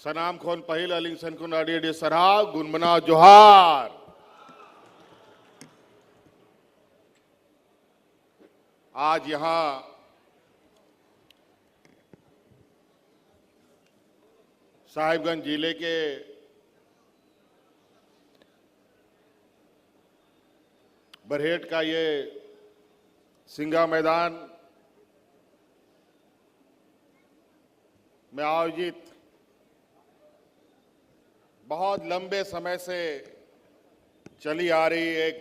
सनाम खोन पहिल अलिंग सनकुन अडी सराव गुनमना जोहार। आज यहां साहिबगंज जिले के बरहेट का ये सिंगा मैदान में आयोजित बहुत लंबे समय से चली आ रही एक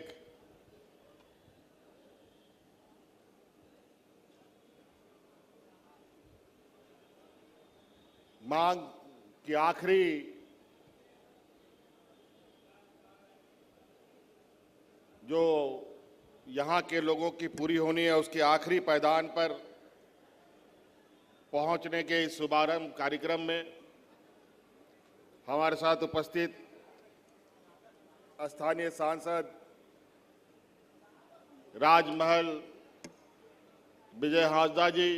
मांग की आखिरी जो यहां के लोगों की पूरी होनी है, उसके आखिरी पायदान पर पहुंचने के इस शुभारंभ कार्यक्रम में हमारे साथ उपस्थित स्थानीय सांसद राजमहल विजय हांसदा जी,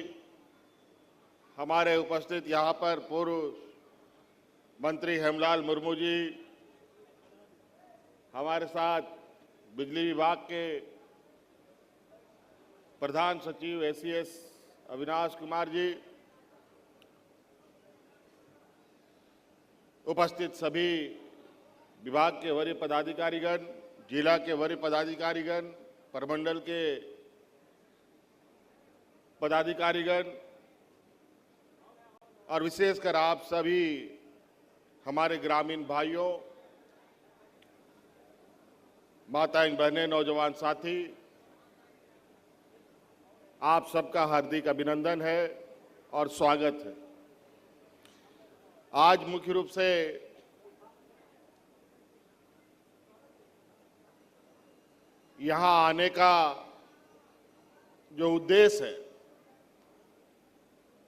हमारे उपस्थित यहां पर पूर्व मंत्री हेमलाल मुर्मू जी, हमारे साथ बिजली विभाग के प्रधान सचिव एसीएस अविनाश कुमार जी, उपस्थित सभी विभाग के वरीय पदाधिकारीगण, जिला के वरीय पदाधिकारीगण, प्रमंडल के पदाधिकारीगण और विशेषकर आप सभी हमारे ग्रामीण भाइयों, माताएं, बहनें, नौजवान साथी, आप सबका हार्दिक अभिनंदन है और स्वागत है। आज मुख्य रूप से यहां आने का जो उद्देश्य है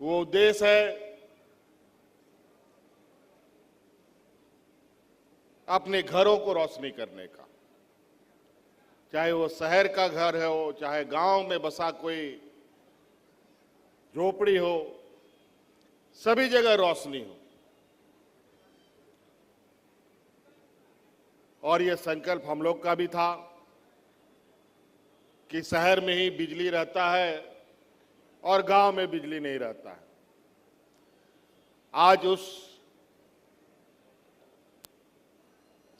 वो उद्देश्य है अपने घरों को रोशनी करने का, चाहे वो शहर का घर हो, चाहे गांव में बसा कोई झोपड़ी हो, सभी जगह रोशनी हो। और ये संकल्प हम लोग का भी था कि शहर में ही बिजली रहता है और गांव में बिजली नहीं रहता है। आज उस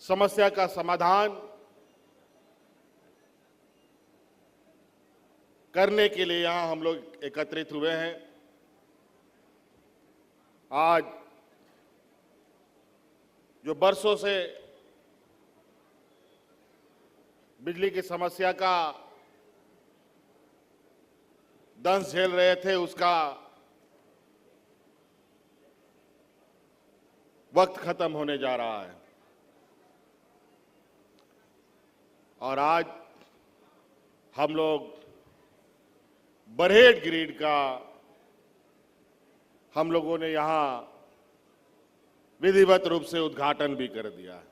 समस्या का समाधान करने के लिए यहां हम लोग एकत्रित हुए हैं। आज जो बरसों से बिजली की समस्या का दंश झेल रहे थे, उसका वक्त खत्म होने जा रहा है और आज हम लोग बरहेट ग्रिड का हम लोगों ने यहां विधिवत रूप से उद्घाटन भी कर दिया है।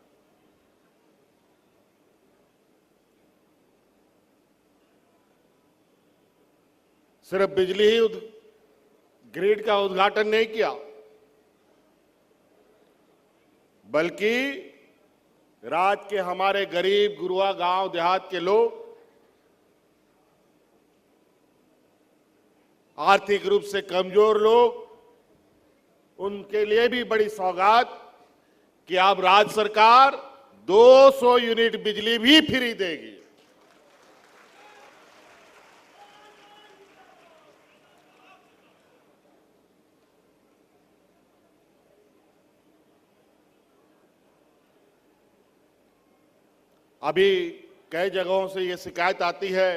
सिर्फ बिजली ही ग्रिड का उद्घाटन नहीं किया, बल्कि राज्य के हमारे गरीब गुरुआ गांव देहात के लोग, आर्थिक रूप से कमजोर लोग, उनके लिए भी बड़ी सौगात कि अब राज्य सरकार 200 यूनिट बिजली भी फ्री देगी। अभी कई जगहों से ये शिकायत आती है,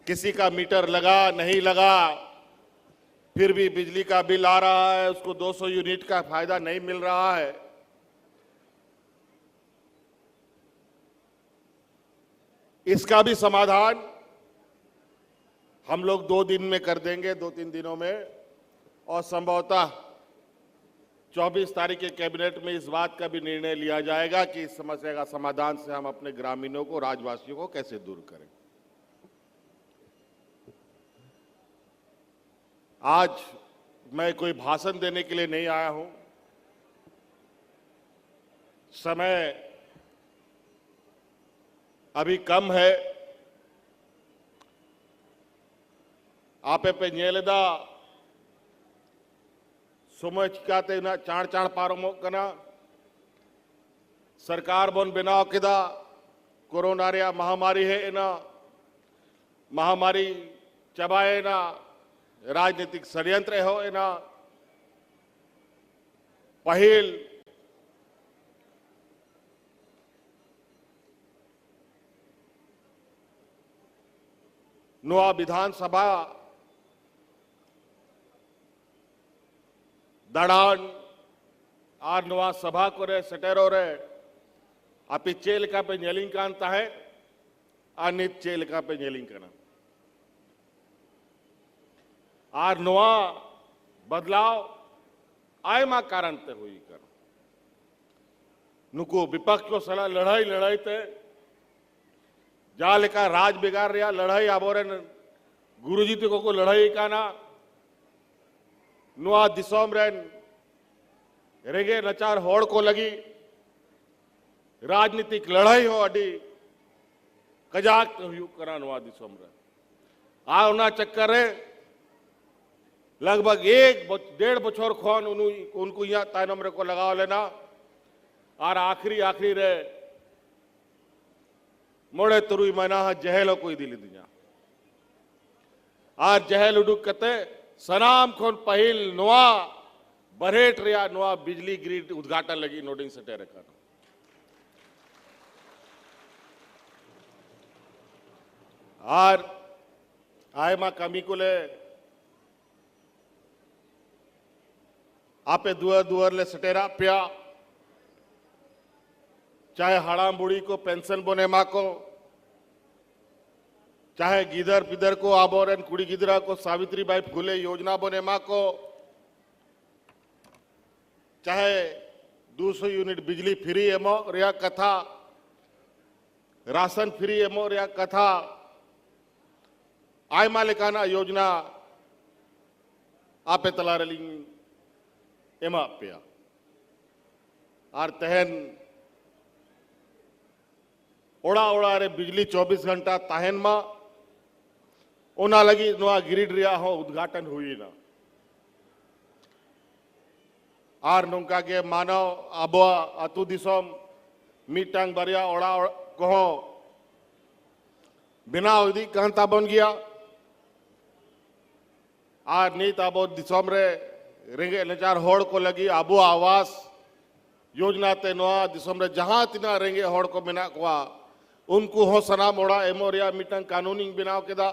किसी का मीटर लगा नहीं लगा, फिर भी बिजली का बिल आ रहा है, उसको 200 यूनिट का फायदा नहीं मिल रहा है। इसका भी समाधान हम लोग 2 दिन में कर देंगे, 2-3 दिनों में, और संभवतः 24 तारीख के कैबिनेट में इस बात का भी निर्णय लिया जाएगा कि इस समस्या का समाधान से हम अपने ग्रामीणों को, राज्यवासियों को कैसे दूर करें। आज मैं कोई भाषण देने के लिए नहीं आया हूं, समय अभी कम है। आपे पे ᱧᱮᱞᱮᱫᱟ समय चिकाते ना चाण चाण पारमोग कना सरकार बन बनाव केदा कोरोना रे महामारी है एना महामारी चबाए ना राजनीतिक षड्यंत्र हो एना पहिल नुआ विधानसभा दड़ान आर नुआ सभा को रे सटेरो रे आपी चेलिका पे ᱧᱮᱞᱤᱧ कान ताहे आ नित चेलिका पे ᱧᱮᱞᱤᱧ कना आर नुआ बदलाव आयमा कारण ते हुई कर नुको विपक्ष को सला लड़ाई लड़ाई ते जहाँ लेकर राज बिगाड़ रहा लड़ाई आबोरे गुरुजी ते को लड़ाई का ना नुआ दिसोम रेन रेगे नचार होड़ को लगी राजनीतिक लड़ाई हो अडी कजाक हुई करा नुआ दिसोम रे आ उना चक्कर रे लगभग 1.5 बछर खोन उनको यहाँ तायनम रे को लगाव लेना और आखिरी आखिरी रे मोड़े तुरुई महीना जहेलो कोई दिली दिया आज जहेल उडुक कते सनाम खोन पहिल नुआ बरहेट रिया नुआ बिजली ग्रिड उद्घाटन लगी नोटिंग सटे रखा और आय मा कमी को ले आपे दुआर दुआर ले सटेरा पिया चाहे हड़ाम बुढ़ी को पेंशन बोने मा को चाहे गिदर पिदर को आबोरन कुड़ी गिदरा को सावित्री बाई फुले योजना बोने मा को चाहे 200 यूनिट बिजली फ्री एमो रिया कथा राशन फ्री एमो रिया कथा आय मालिकाना योजना आपे तला रली एमा पिया और तहन ओड़ा ओड़ा रे बिजली 24 घंटा ताहन मा ओना लगी नुआ ग्रिड रिया हो उद्घाटन हुई ना आर नौका के मानव आबो अतु दिसोम मीटांग बरिया ओड़ा कहो बिना उदी कहता बन गया आर नीत आबो दिसोम रे रेंगे नचार होड़ को लगी आबो आवास योजना ते नुआ दिसोम रे जहां तिना रेंगे होड़ को बिना कुआ उनको हो सनाम ओड़ा एमोरिया मीटंग कानूनी बनाव केदा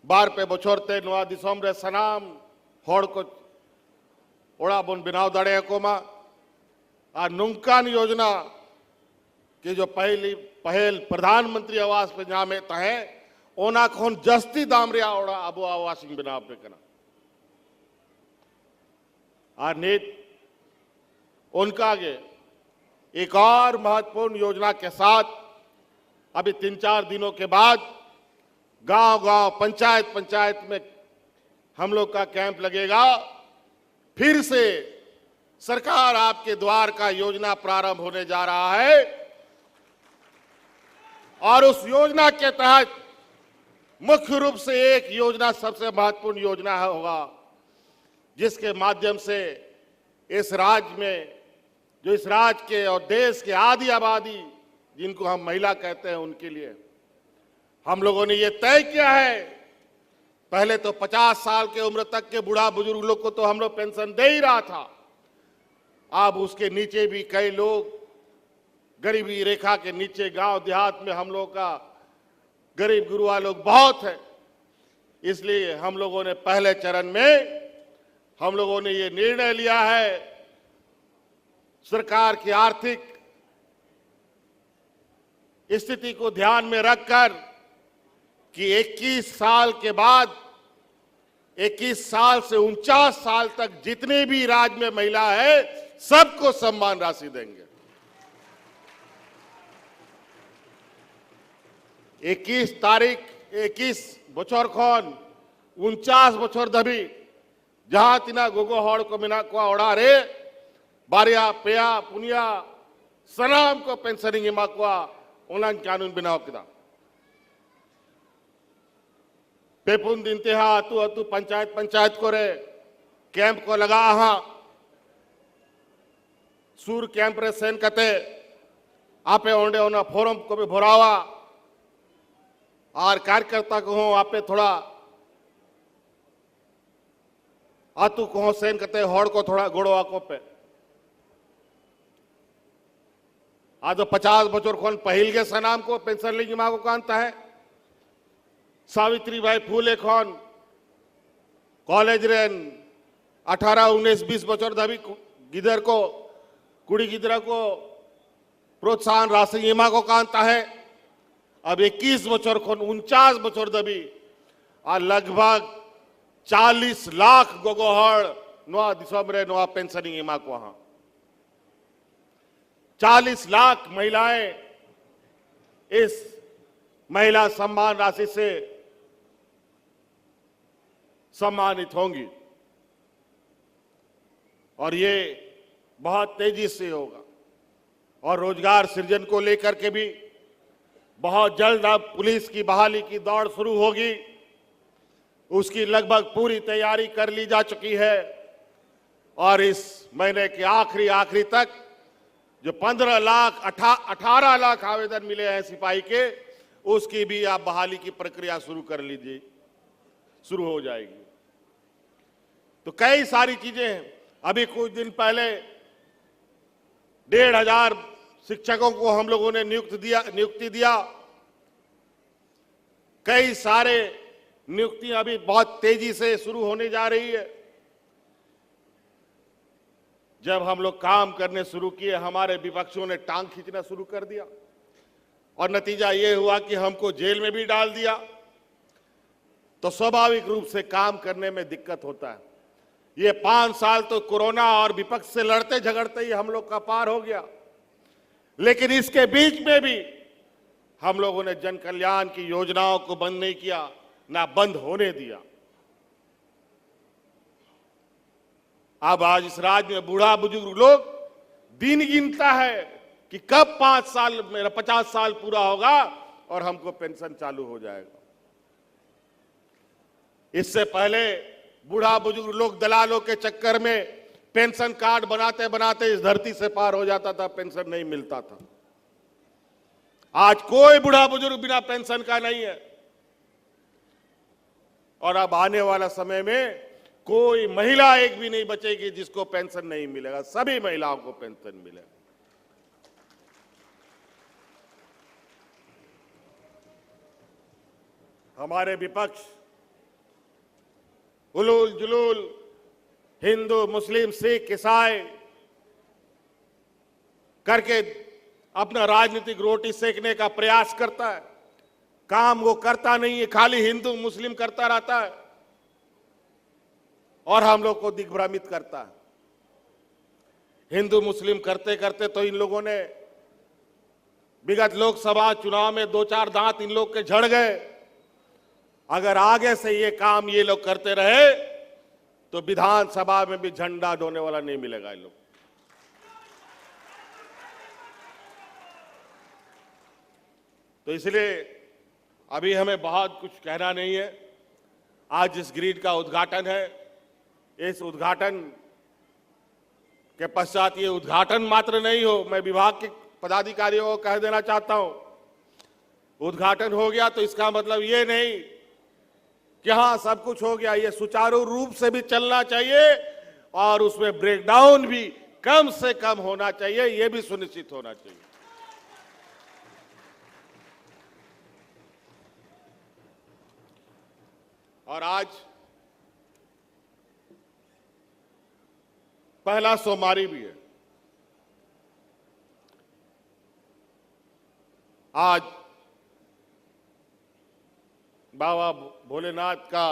बार पे बछोर ते नुआ दिसोम रे सनाम होड़ को ओड़ा बन बनाव दाड़े को मा आ नुंकान योजना के जो पहल प्रधानमंत्री आवास पे जामे तहे ओना खोन जस्ती दाम रिया ओड़ा आबो आवासिंग बनाव पे कना आ नीत उनका आगे एक और महत्वपूर्ण योजना के साथ अभी 3-4 दिनों के बाद गांव-गांव पंचायत में हम लोग का कैंप लगेगा। फिर से सरकार आपके द्वार का योजना प्रारंभ होने जा रहा है और उस योजना के तहत मुख्य रूप से एक योजना सबसे महत्वपूर्ण योजना होगा जिसके माध्यम से इस राज्य में जो इस राज्य के और देश के आधी आबादी जिनको हम महिला कहते हैं उनके लिए हम लोगों ने ये तय किया है। पहले तो 50 साल के उम्र तक के बूढ़ा बुजुर्ग लोग को तो हम लोग पेंशन दे ही रहा था, अब उसके नीचे भी कई लोग गरीबी रेखा के नीचे गांव देहात में हम लोग का गरीब गुरुआ लोग बहुत है। इसलिए हम लोगों ने पहले चरण में हम लोगों ने ये निर्णय लिया है सरकार की आर्थिक स्थिति को ध्यान में रखकर कि 21 साल के बाद 21 साल से 49 साल तक जितने भी राज्य में महिला है सबको सम्मान राशि देंगे। 21 तारीख 21 बछर खन 49 बछर धबी जहां तिना गोगो हड़ को मिना को ओड़ा रे बारिया पेया पुनिया सनाम को पेंशनिंग इमा को उन्हें कानून बनाओ किदा पेपुन दिन तेहा अतु अतु पंचायत को रे कैंप को लगा हाँ सूर कैंप रे सेन कते आपे ओंडे ओना फोरम को भी भरावा और कार्यकर्ता को हो आपे थोड़ा आतु को हो सेन कते होड़ को थोड़ा गोड़वा को पे आज 50 बचोर खोन पहिल के सनाम को पेंशन ली माँ को कांता है सावित्री भाई फूले खोन कॉलेज रेन 18 19 20 बचोर दबी गिदर को कुड़ी गिदरा को प्रोत्साहन राशि इमा को कांता है अब 21 बचोर खोन 49 बचोर दबी आ लगभग 40 लाख गोगोहड़ नोआ दिसंबर नोआ पेंशनिंग इमा को हाँ 40 लाख महिलाएं इस महिला सम्मान राशि से सम्मानित होंगी और ये बहुत तेजी से होगा और रोजगार सृजन को लेकर के भी बहुत जल्द अब पुलिस की बहाली की दौड़ शुरू होगी उसकी लगभग पूरी तैयारी कर ली जा चुकी है और इस महीने के आखिरी तक जो 15 लाख 18 लाख आवेदन मिले हैं सिपाही के उसकी भी आप बहाली की प्रक्रिया शुरू कर लीजिए शुरू हो जाएगी तो कई सारी चीजें हैं अभी कुछ दिन पहले 1,500 शिक्षकों को हम लोगों ने नियुक्ति दिया कई सारे नियुक्तियां अभी बहुत तेजी से शुरू होने जा रही है जब हम लोग काम करने शुरू किए हमारे विपक्षियों ने टांग खींचना शुरू कर दिया और नतीजा ये हुआ कि हमको जेल में भी डाल दिया तो स्वाभाविक रूप से काम करने में दिक्कत होता है ये 5 साल तो कोरोना और विपक्ष से लड़ते झगड़ते ही हम लोग का पार हो गया लेकिन इसके बीच में भी हम लोगों ने जन कल्याण की योजनाओं को बंद नहीं किया ना बंद होने दिया अब आज इस राज्य में बूढ़ा बुजुर्ग लोग दिन गिनता है कि कब 5 साल मेरा 50 साल पूरा होगा और हमको पेंशन चालू हो जाएगा इससे पहले बूढ़ा बुजुर्ग लोग दलालों के चक्कर में पेंशन कार्ड बनाते बनाते इस धरती से पार हो जाता था पेंशन नहीं मिलता था आज कोई बूढ़ा बुजुर्ग बिना पेंशन का नहीं है और अब आने वाला समय में कोई महिला एक भी नहीं बचेगी जिसको पेंशन नहीं मिलेगा सभी महिलाओं को पेंशन मिलेगा हमारे विपक्ष उलूल जुलूल हिंदू मुस्लिम सिख ईसाई करके अपना राजनीतिक रोटी सेकने का प्रयास करता है काम वो करता नहीं है खाली हिंदू मुस्लिम करता रहता है और हम लोग को दिग्भ्रमित करता है हिंदू मुस्लिम करते करते तो इन लोगों ने विगत लोकसभा चुनाव में 2-4 दांत इन लोग के झड़ गए अगर आगे से ये काम ये लोग करते रहे तो विधानसभा में भी झंडा ढोने वाला नहीं मिलेगा इन लोग तो इसलिए अभी हमें बहुत कुछ कहना नहीं है आज इस ग्रिड का उद्घाटन है इस उद्घाटन के पश्चात ये उद्घाटन मात्र नहीं हो मैं विभाग के पदाधिकारियों को कह देना चाहता हूं उद्घाटन हो गया तो इसका मतलब ये नहीं कि हाँ सब कुछ हो गया ये सुचारू रूप से भी चलना चाहिए और उसमें ब्रेकडाउन भी कम से कम होना चाहिए ये भी सुनिश्चित होना चाहिए और आज पहला सोमवारी भी है आज बाबा भोलेनाथ का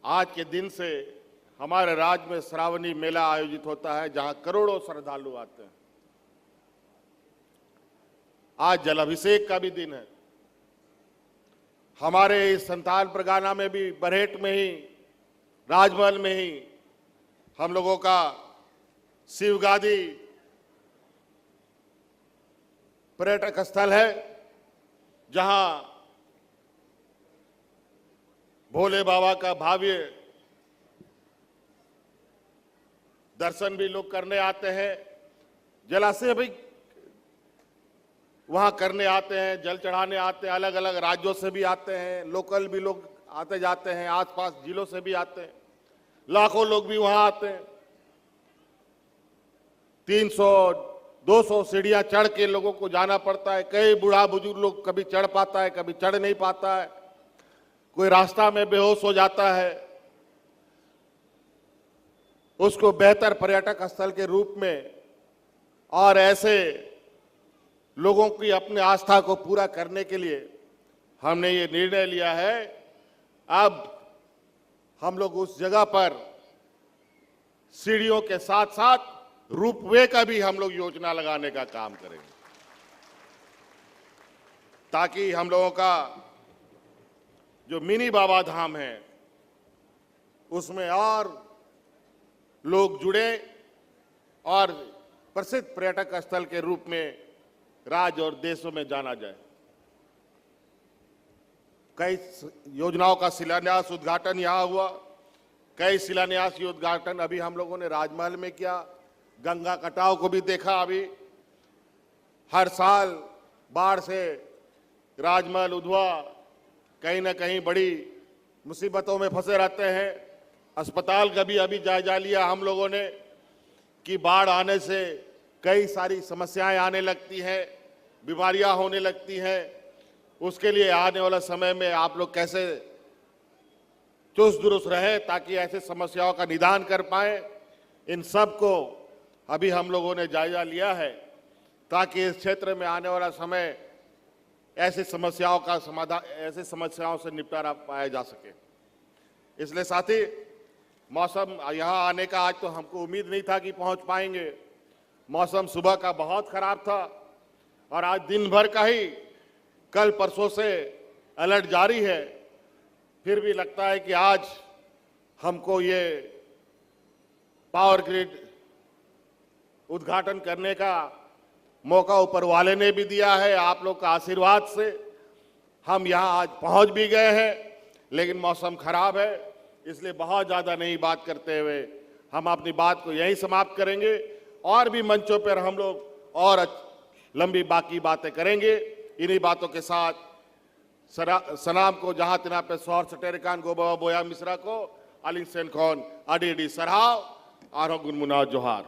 आज के दिन से हमारे राज्य में श्रावणी मेला आयोजित होता है जहां करोड़ों श्रद्धालु आते हैं आज जलाभिषेक का भी दिन है हमारे इस संताल परगना में भी बरहेट में ही, राजमहल में ही हम लोगों का शिव गादी पर्यटक स्थल है, जहां भोले बाबा का भव्य दर्शन भी लोग करने आते हैं। जलाशय भी वहां करने आते हैं, जल चढ़ाने आते हैं, अलग अलग राज्यों से भी आते हैं, लोकल भी लोग आते जाते हैं, आसपास जिलों से भी आते हैं, लाखों लोग भी वहां आते हैं। 300-200 सीढ़ियां चढ़ के लोगों को जाना पड़ता है। कई बूढ़ा बुजुर्ग लोग कभी चढ़ पाता है, कभी चढ़ नहीं पाता है, कोई रास्ता में बेहोश हो जाता है। उसको बेहतर पर्यटक स्थल के रूप में और ऐसे लोगों की अपनी आस्था को पूरा करने के लिए हमने ये निर्णय लिया है। अब हम लोग उस जगह पर सीढ़ियों के साथ साथ रोपवे का भी हम लोग योजना लगाने का काम करेंगे, ताकि हम लोगों का जो मिनी बाबा धाम है उसमें और लोग जुड़े और प्रसिद्ध पर्यटक स्थल के रूप में राज्य और देशों में जाना जाए। कई योजनाओं का शिलान्यास उद्घाटन यहां हुआ, कई शिलान्यास उद्घाटन अभी हम लोगों ने राजमहल में किया, गंगा कटाव को भी देखा। अभी हर साल बाढ़ से राजमहल उधवा कहीं ना कहीं बड़ी मुसीबतों में फंसे रहते हैं। अस्पताल का भी अभी जायजा लिया हम लोगों ने कि बाढ़ आने से कई सारी समस्याएं आने लगती हैं, बीमारियां होने लगती हैं। उसके लिए आने वाला समय में आप लोग कैसे चुस्त दुरुस्त रहे ताकि ऐसे समस्याओं का निदान कर पाए, इन सब को अभी हम लोगों ने जायजा लिया है, ताकि इस क्षेत्र में आने वाला समय ऐसी समस्याओं का समाधान, ऐसी समस्याओं से निपटारा पाया जा सके। इसलिए साथी, मौसम यहाँ आने का आज तो हमको उम्मीद नहीं था कि पहुँच पाएंगे। मौसम सुबह का बहुत खराब था और आज दिन भर का ही कल परसों से अलर्ट जारी है। फिर भी लगता है कि आज हमको ये पावर ग्रिड उद्घाटन करने का मौका ऊपर वाले ने भी दिया है। आप लोग का आशीर्वाद से हम यहाँ आज पहुँच भी गए हैं, लेकिन मौसम खराब है, इसलिए बहुत ज़्यादा नहीं बात करते हुए हम अपनी बात को यहीं समाप्त करेंगे। और भी मंचों पर हम लोग और लंबी बाकी बातें करेंगे। इन्हीं बातों के साथ सनाम को जहां तिना पे सौर सटेरिकान गोबा बोया मिश्रा को अलिंग सेन खौन अडी सराव आरो गुनमुना जोहार।